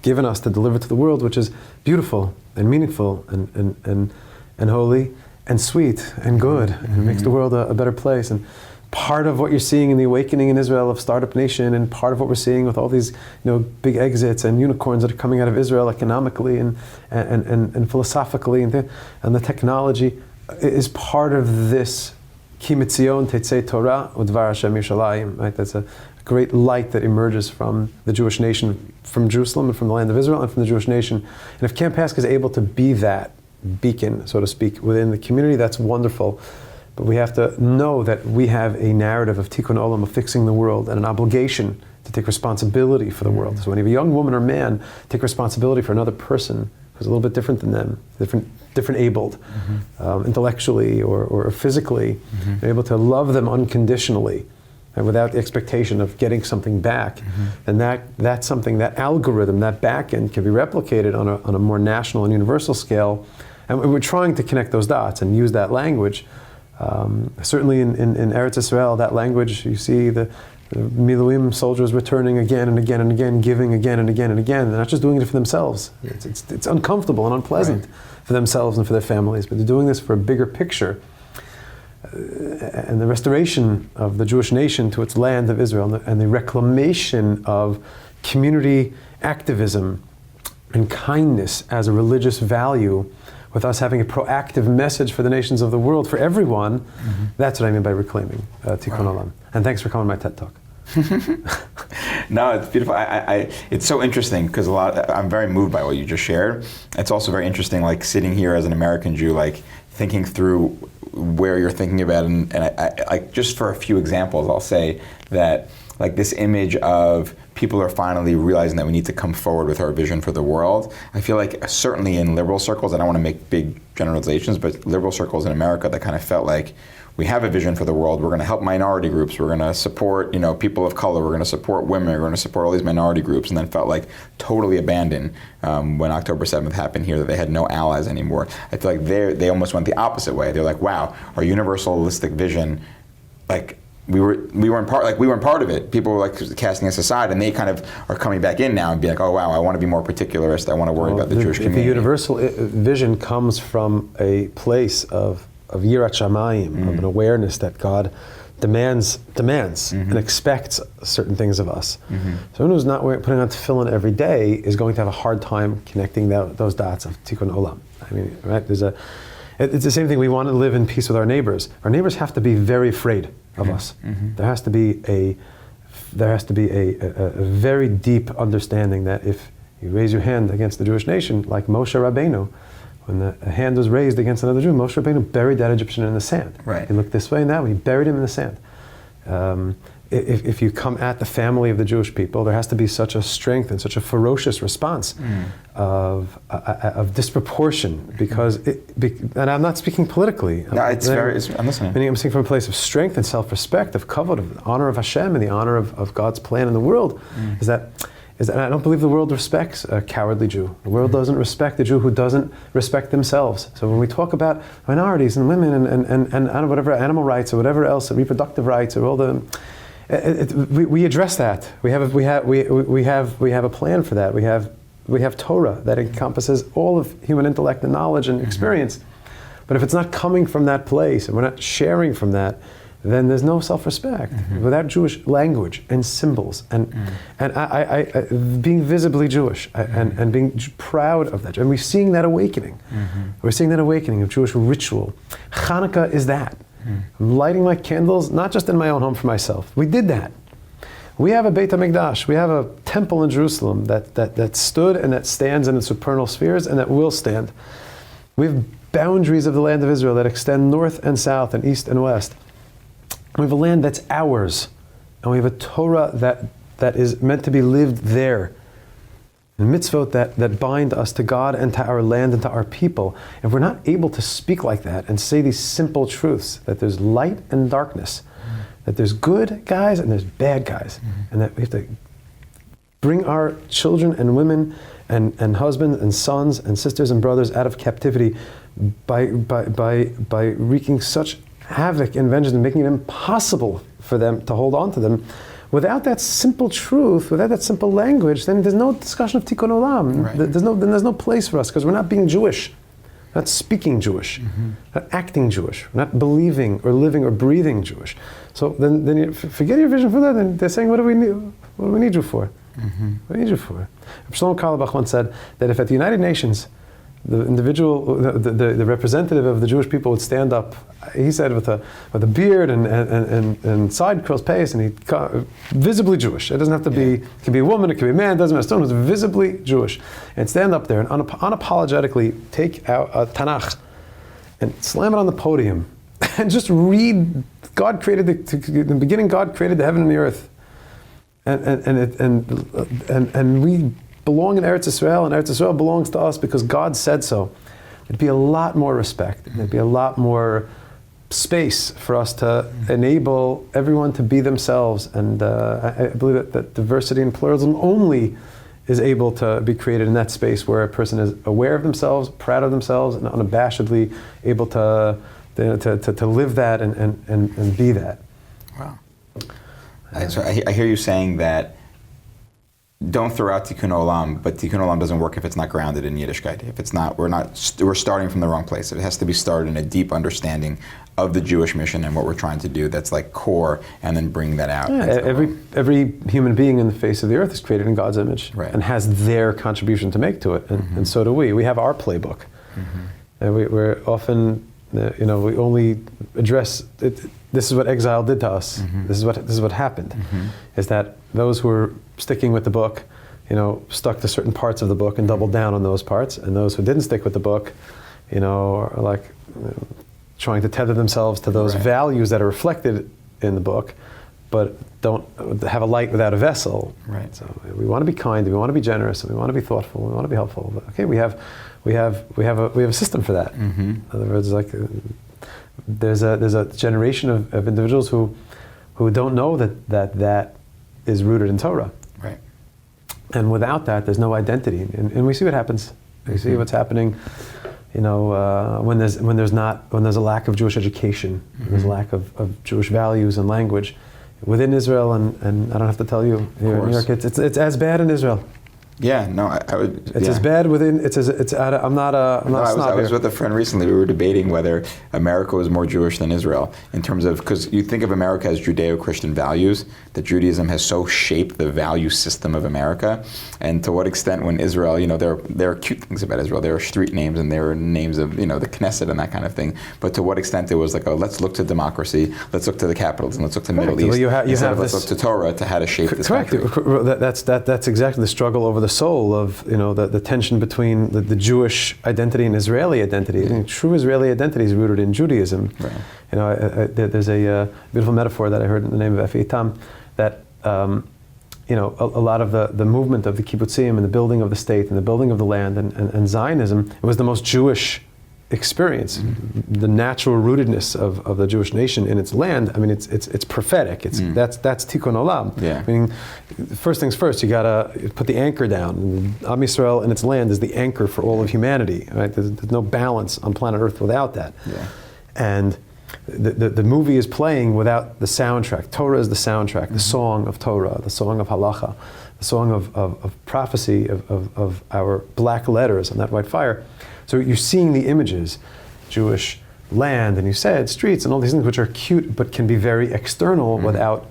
given us to deliver to the world, which is beautiful and meaningful and holy and sweet and good and makes the world a better place. And part of what you're seeing in the awakening in Israel of Startup Nation, and part of what we're seeing with all these big exits and unicorns that are coming out of Israel economically and philosophically and the technology is part of this Ki mitzion tetzei Torah udvar Hashem Yerushalayim, right? That's a great light that emerges from the Jewish nation, from Jerusalem and from the land of Israel and from the Jewish nation. And if Camp HASC is able to be that beacon, so to speak, within the community, that's wonderful. But we have to know that we have a narrative of tikkun olam, of fixing the world, and an obligation to take responsibility for the world. So when you have a young woman or man take responsibility for another person who's a little bit different than them, different abled, intellectually or physically, you're able to love them unconditionally and without the expectation of getting something back, then that's something, that algorithm, that back end can be replicated on a more national and universal scale. And we're trying to connect those dots and use that language. Certainly in Eretz Israel, that language, you see the Miluim soldiers returning again and again and again, giving again and again and again. They're not just doing it for themselves. It's uncomfortable and unpleasant for themselves and for their families, but they're doing this for a bigger picture. And the restoration of the Jewish nation to its land of Israel and the reclamation of community activism and kindness as a religious value, with us having a proactive message for the nations of the world, for everyone, that's what I mean by reclaiming Tikkun Olam. And thanks for coming to my TED Talk. No, it's beautiful. It's so interesting because I'm very moved by what you just shared. It's also very interesting, like sitting here as an American Jew, like thinking through where you're thinking about, and I just for a few examples, I'll say that like this image of people are finally realizing that we need to come forward with our vision for the world. I feel like certainly in liberal circles, I don't want to make big generalizations, but liberal circles in America that kind of felt like we have a vision for the world. We're going to help minority groups. We're going to support, people of color. We're going to support women. We're going to support all these minority groups. And then felt like totally abandoned when October 7th happened here, that they had no allies anymore. I feel like they almost went the opposite way. They're like, wow, our universalistic vision, like we weren't part of it. People were like casting us aside, and they kind of are coming back in now and be like, oh wow, I want to be more particularist. I want to worry about the Jewish community. The universal vision comes from a place of yirat shamayim, of an awareness that God demands and expects certain things of us. Someone who's not putting on tefillin every day is going to have a hard time connecting those dots of tikkun olam. I mean, right? It's the same thing. We want to live in peace with our neighbors. Our neighbors have to be very afraid of us. There has to be a very deep understanding that if you raise your hand against the Jewish nation, like Moshe Rabbeinu, when a hand was raised against another Jew, Moshe Rabbeinu buried that Egyptian in the sand. Right. He looked this way and that way, he buried him in the sand. If you come at the family of the Jewish people, there has to be such a strength and such a ferocious response of disproportion, because, and I'm not speaking politically. No, I'm listening. Meaning I'm speaking from a place of strength and self-respect, of kavod, of the honor of Hashem and the honor of God's plan in the world, is that I don't believe the world respects a cowardly Jew. The world doesn't respect a Jew who doesn't respect themselves. So when we talk about minorities and women and whatever animal rights or whatever else, reproductive rights or all the, we address that. We have a plan for that. We have Torah that encompasses all of human intellect and knowledge and experience. But if it's not coming from that place and we're not sharing from that, then there's no self-respect. Without Jewish language and symbols and being visibly Jewish and being proud of that. And we're seeing that awakening. We're seeing that awakening of Jewish ritual. Chanukah is that. I'm lighting my candles, not just in my own home for myself. We did that. We have a Beit HaMikdash. We have a temple in Jerusalem that stood and that stands in its supernal spheres and that will stand. We have boundaries of the land of Israel that extend north and south and east and west. We have a land that's ours, and we have a Torah that is meant to be lived there. And mitzvot that bind us to God and to our land and to our people. If we're not able to speak like that and say these simple truths, that there's light and darkness, that there's good guys and there's bad guys, and that we have to bring our children and women and husbands and sons and sisters and brothers out of captivity by wreaking such havoc and vengeance and making it impossible for them to hold on to them. Without that simple truth, without that simple language, then there's no discussion of tikkun olam. Right. There's no place for us, because we're not being Jewish, we're not speaking Jewish, not acting Jewish, we're not believing or living or breathing Jewish. So then you forget your vision for that. Then they're saying, what do we need you for? What do we need you for? Shlomo Carlebach once said that if at the United Nations the individual, the representative of the Jewish people would stand up, he said, with a beard and side curls pace, and he visibly Jewish. It doesn't have to be. It can be a woman, it can be a man. It doesn't matter. Someone who's visibly Jewish, and stand up there and unapologetically take out a Tanakh and slam it on the podium and just read. God created in the beginning. God created the heaven and the earth, and we belong in Eretz Yisrael, and Eretz Yisrael belongs to us because God said so. There'd be a lot more respect. There'd be a lot more space for us to enable everyone to be themselves. And I believe that diversity and pluralism only is able to be created in that space where a person is aware of themselves, proud of themselves, and unabashedly able to live that and be that. Wow. So I hear you saying that don't throw out tikkun olam, but tikkun olam doesn't work if it's not grounded in Yiddishkeit. If it's not, we're starting from the wrong place. It has to be started in a deep understanding of the Jewish mission and what we're trying to do. That's like core, and then bring that out. Yeah, every human being in the face of the earth is created in God's image, right, and has their contribution to make to it, and so do we. We have our playbook, and we're often, we only address it. This is what exile did to us. This is what happened. Is that those who were sticking with the book, stuck to certain parts of the book and doubled down on those parts, and those who didn't stick with the book, are like trying to tether themselves to those values that are reflected in the book, but don't have a light without a vessel. Right. So we want to be kind, and we want to be generous, and we want to be thoughtful, and we want to be helpful. But okay, we have a system for that. In other words, like there's a generation of individuals who don't know that is rooted in Torah. Right. And without that, there's no identity. And we see what happens. We see what's happening. When there's a lack of Jewish education, there's a lack of Jewish values and language within Israel, and I don't have to tell you, here in New York, it's as bad in Israel. Yeah, no, I would. It's as bad within. I'm not a snob I was here. with a friend recently. We were debating whether America was more Jewish than Israel in terms of, because you think of America as Judeo-Christian values, that Judaism has so shaped the value system of America, and to what extent when Israel, there are cute things about Israel. There are street names and there are names of the Knesset and that kind of thing. But to what extent it was like, oh, let's look to democracy, let's look to the capitals, and let's look to the Middle East. Well, instead of let's look to Torah to how to shape this country. That's exactly the struggle over the soul of the tension between the Jewish identity and Israeli identity. I think true Israeli identity is rooted in Judaism. Right. There's a beautiful metaphor that I heard in the name of Efi Tam that a lot of the movement of the kibbutzim and the building of the state and the building of the land and Zionism, it was the most Jewish experience. Mm-hmm. The natural rootedness of the Jewish nation in its land. I mean, it's prophetic. That's tikkun olam. Yeah. I mean, first things first, you gotta put the anchor down. And Am Yisrael and its land is the anchor for all of humanity. Right? There's no balance on planet Earth without that. Yeah. And the movie is playing without the soundtrack. Torah is the soundtrack, the song of Torah, the song of halacha, the song of prophecy of our black letters on that white fire. So you're seeing the images, Jewish land, and you said streets and all these things which are cute but can be very external without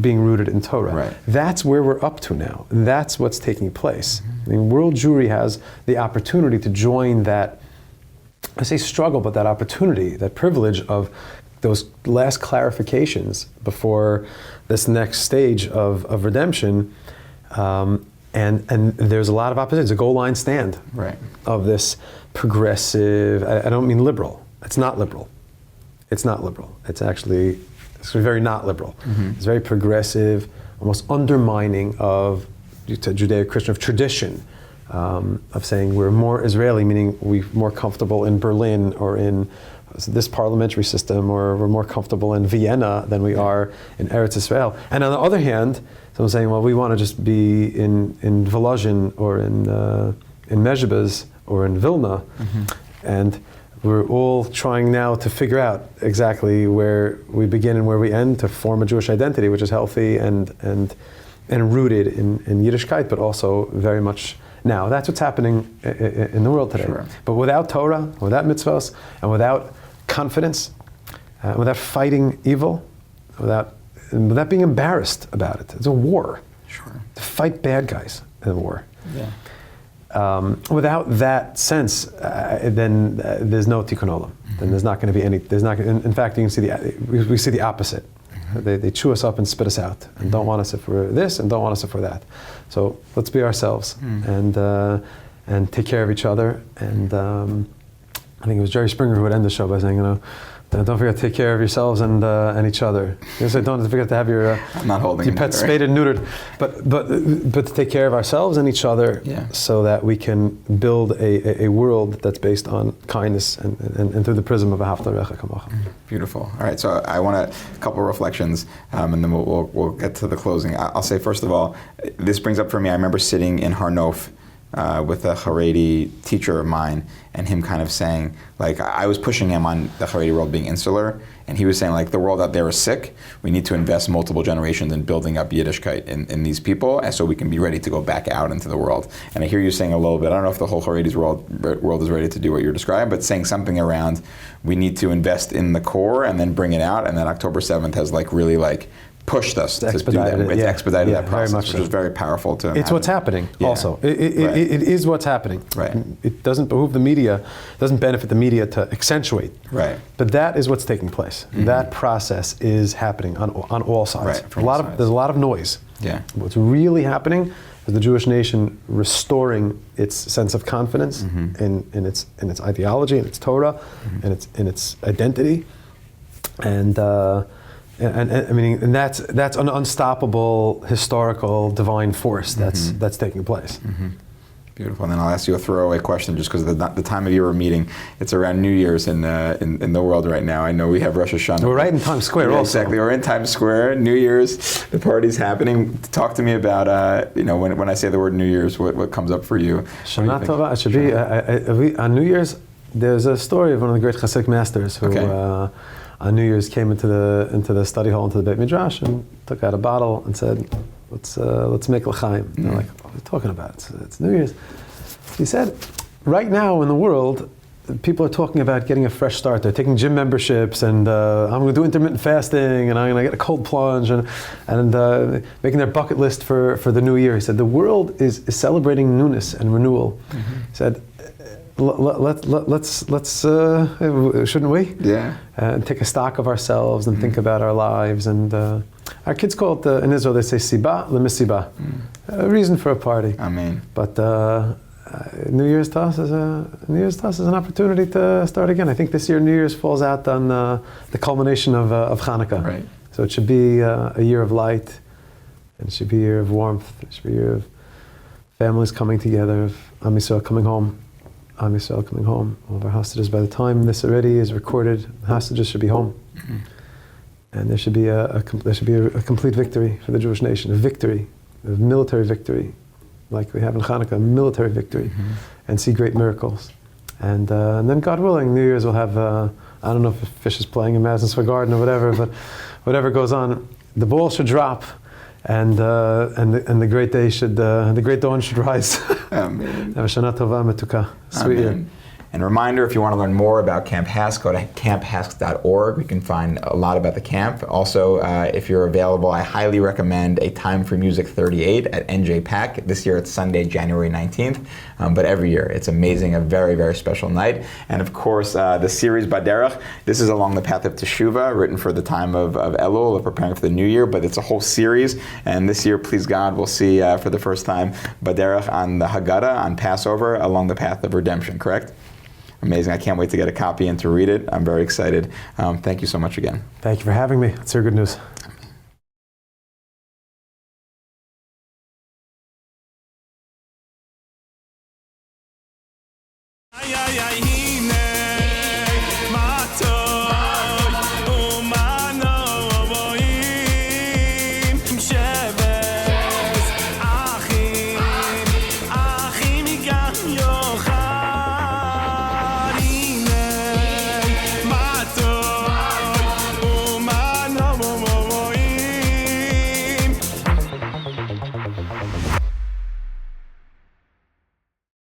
being rooted in Torah. Right. That's where we're up to now. That's what's taking place. I mean, world Jewry has the opportunity to join that, I say struggle, but that opportunity, that privilege of those last clarifications before this next stage of redemption. And there's a lot of opposition. It's a goal line stand of this progressive, I don't mean liberal. It's not liberal. It's not liberal. It's very not liberal. Mm-hmm. It's very progressive, almost undermining of Judeo-Christian, of tradition, of saying we're more Israeli, meaning we're more comfortable in Berlin or in this parliamentary system, or we're more comfortable in Vienna than we are in Eretz Israel. And on the other hand, someone's saying, well, we want to just be in Volozhin or in Mezhebes or in Vilna. Mm-hmm. And we're all trying now to figure out exactly where we begin and where we end to form a Jewish identity, which is healthy and rooted in Yiddishkeit, but also very much now. That's what's happening in the world today. Sure. But without Torah, without mitzvahs, and without confidence, without fighting evil, without being embarrassed about it. It's a war. Sure. To fight bad guys in a war. Yeah. Without that sense, then there's no tikkun olam. Mm-hmm. Then there's not going to be any. In fact, you can see we see the opposite. Mm-hmm. They chew us up and spit us out, and don't want us if we're this, and don't want us if we're that. So let's be ourselves and take care of each other. And I think it was Jerry Springer who would end the show by saying, don't forget to take care of yourselves and each other. Don't forget to have your pets spayed and neutered, but to take care of ourselves and each other, so that we can build a world that's based on kindness and through the prism of Ahavta Recha Kamocha. Beautiful. All right, so I want a couple reflections, and then we'll get to the closing. I'll say first of all, this brings up for me. I remember sitting in Har Nof with a Haredi teacher of mine, and him kind of saying, like, I was pushing him on the Haredi world being insular, and he was saying, like, the world out there is sick. We need to invest multiple generations in building up Yiddishkeit in these people, and so we can be ready to go back out into the world. And I hear you saying a little bit, I don't know if the whole Haredi world is ready to do what you're describing, but saying something around, we need to invest in the core and then bring it out, and then October 7th has really pushed us to do that. It's expedited that process, which is very powerful to It's what's happening also. It is what's happening. Right. It doesn't behoove the media, doesn't benefit the media to accentuate. Right. But that is what's taking place. Mm-hmm. That process is happening on all sides. Right. There's a lot of noise. Yeah. What's really happening is the Jewish nation restoring its sense of confidence in its ideology, in its Torah, and in its identity. And I mean, and that's an unstoppable historical divine force that's taking place. Mm-hmm. Beautiful. And then I'll ask you a throwaway question, just because the time of year we're meeting, it's around New Year's in the world right now. I know we have Rosh Hashanah. We're right in Times Square. Also. Exactly. We're in Times Square. New Year's, the party's happening. Talk to me about when I say the word New Year's, what comes up for you? Shana Tova. It should be on New Year's. There's a story of one of the great Hasidic masters who. On New Year's came into the study hall, into the Beit Midrash, and took out a bottle and said, let's make l'chaim. And they're like, what are you talking about? It's New Year's. He said, right now in the world, people are talking about getting a fresh start. They're taking gym memberships, and I'm going to do intermittent fasting, and I'm going to get a cold plunge, and making their bucket list for the new year. He said, the world is celebrating newness and renewal. Mm-hmm. He said, let's shouldn't we? Yeah. And take a stock of ourselves and think about our lives. And our kids call it, in Israel, they say, siba lemisiba, a reason for a party. Amen. But New Year's to us is an opportunity to start again. I think this year New Year's falls out on the culmination of Chanukah. Right. So it should be a year of light, and it should be a year of warmth. It should be a year of families coming together, of Am Yisrael coming home. Am Yisrael coming home. All of our hostages, by the time this already is recorded, the hostages should be home. Mm-hmm. And there should be a complete victory for the Jewish nation, a victory, a military victory, like we have in Chanukah, a military victory, and see great miracles. And then, God willing, New Year's will have, I don't know if Fish is playing in Madison Square Garden or whatever, but whatever goes on, the ball should drop, and the great day should, the great dawn should rise. Amen. Have a Shana Tova Metuka. Sweet year. And a reminder, if you want to learn more about Camp HASC, go to camphasc.org. You can find a lot about the camp. Also, if you're available, I highly recommend A Time for Music 38 at NJPAC. This year it's Sunday, January 19th, but every year it's amazing, a very, very special night. And of course, the series Baderach, this is along the path of Teshuvah, written for the time of Elul, of preparing for the new year, but it's a whole series. And this year, please God, we'll see for the first time Baderach on the Haggadah, on Passover, along the path of redemption, correct? Amazing. I can't wait to get a copy and to read it. I'm very excited. Thank you so much again. Thank you for having me. It's your good news.